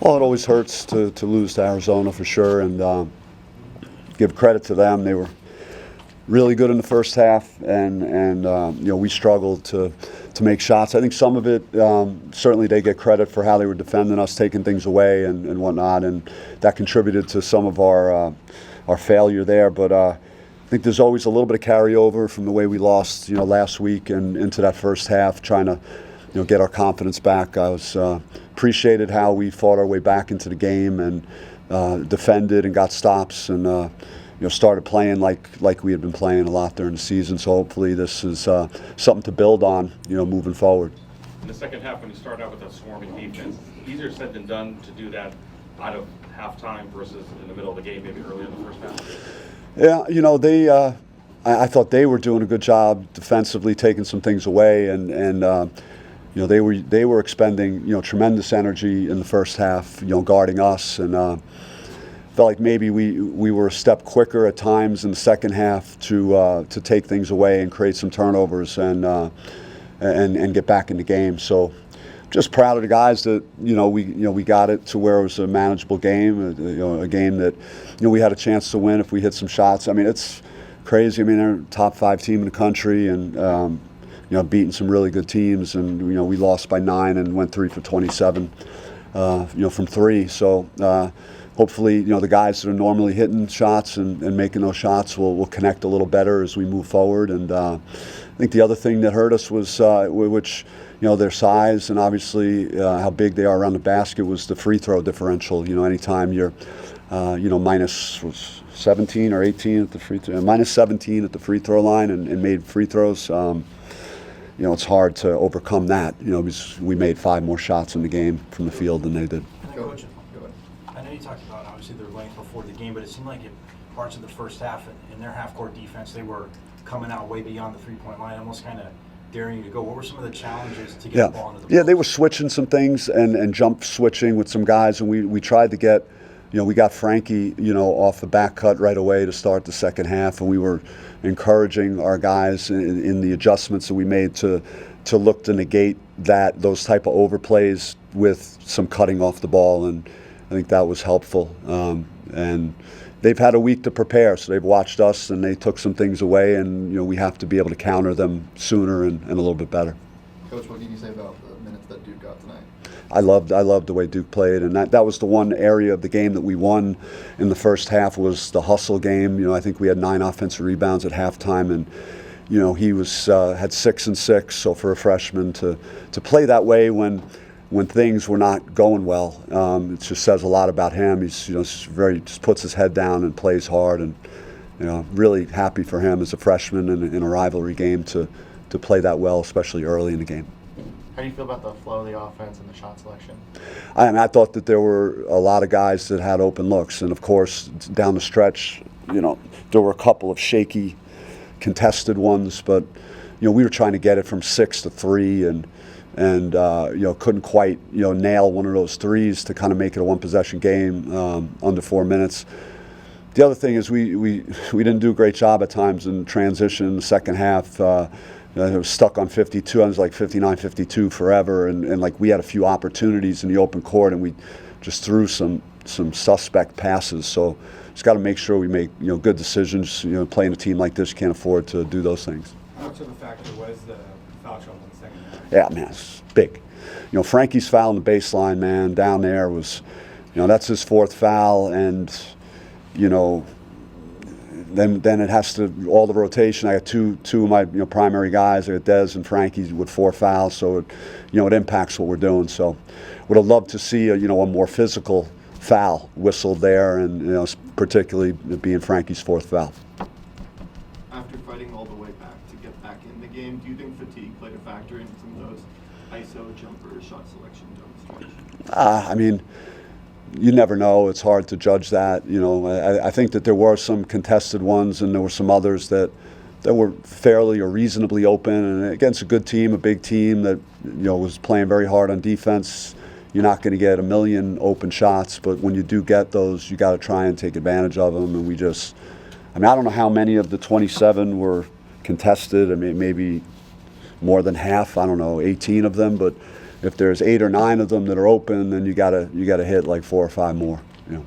Well, it always hurts to lose to Arizona for sure, and give credit to them. They were really good in the first half, and we struggled to make shots. I think some of it, certainly they get credit for how they were defending us, taking things away and whatnot, and that contributed to some of our failure there. But I think there's always a little bit of carryover from the way we lost, last week and into that first half, trying to get our confidence back. I was appreciated how we fought our way back into the game and defended and got stops and started playing like we had been playing a lot during the season. So hopefully this is something to build on, moving forward. In the second half, when you start out with that swarming defense, easier said than done to do that out of halftime versus in the middle of the game, maybe early in the first half. Yeah, they. I thought they were doing a good job defensively, taking some things away, and they were expending tremendous energy in the first half, guarding us, and felt like maybe we were a step quicker at times in the second half to take things away and create some turnovers and get back in the game. So just proud of the guys that we got it to where it was a manageable game, a game that we had a chance to win if we hit some shots. I mean, it's crazy. I mean, they're a top 5 team in the country, and beating some really good teams, and we lost by 9 and went 3 for 27, from 3. So hopefully, the guys that are normally hitting shots and making those shots will connect a little better as we move forward. And I think the other thing that hurt us was their size and obviously how big they are around the basket was the free throw differential. Anytime you're minus 17 or 18 at the free throw, minus 17 at the free throw line and made free throws. It's hard to overcome that, because we made 5 more shots in the game from the field than they did. Coach, I know you talked about obviously their length before the game, but it seemed like in parts of the first half in their half-court defense, they were coming out way beyond the three-point line, almost kind of daring you to go. What were some of the challenges to get the ball into the post? They were switching some things and jump switching with some guys, and we tried to get, we got Frankie, off the back cut right away to start the second half, and we were encouraging our guys in the adjustments that we made to look to negate those type of overplays with some cutting off the ball, and I think that was helpful. And they've had a week to prepare, so they've watched us and they took some things away, and we have to be able to counter them sooner and a little bit better. Coach, what can you say about the minutes that Duke got tonight? I loved the way Duke played, and that was the one area of the game that we won in the first half was the hustle game. I think we had 9 offensive rebounds at halftime, and he was had 6 and 6. So for a freshman to play that way when things were not going well, it just says a lot about him. He's just puts his head down and plays hard, and really happy for him as a freshman in a rivalry game to play that well, especially early in the game. How do you feel about the flow of the offense and the shot selection? I thought that there were a lot of guys that had open looks, and of course down the stretch, there were a couple of shaky, contested ones, but we were trying to get it from 6 to 3, and couldn't quite nail one of those threes to kind of make it a one-possession game under 4 minutes. The other thing is we didn't do a great job at times in transition in the second half. I was stuck on 52. I was like 59, 52 forever, and like we had a few opportunities in the open court, and we just threw some suspect passes. So just got to make sure we make good decisions. Playing a team like this, you can't afford to do those things. How much of a factor was the foul trouble in the second half? Yeah, man, it's big. Frankie's foul on the baseline, man, down there was, that's his 4th foul, and then it has to all the rotation. I got two of my primary guys. I got Dez and Frankie with 4 fouls, so it impacts what we're doing. So would have loved to see a more physical foul whistled there, and particularly being Frankie's 4th foul. After fighting all the way back to get back in the game, do you think fatigue played a factor in some of those ISO jumper shot selection down the stretch? I mean, you never know. It's hard to judge that. I think that there were some contested ones, and there were some others that were fairly or reasonably open. And against a good team, a big team that was playing very hard on defense, you're not going to get a million open shots. But when you do get those, you got to try and take advantage of them. And I don't know how many of the 27 were contested. I mean, maybe more than half. I don't know, 18 of them, but if there's 8 or 9 of them that are open, then you gotta hit like 4 or 5 more. You know.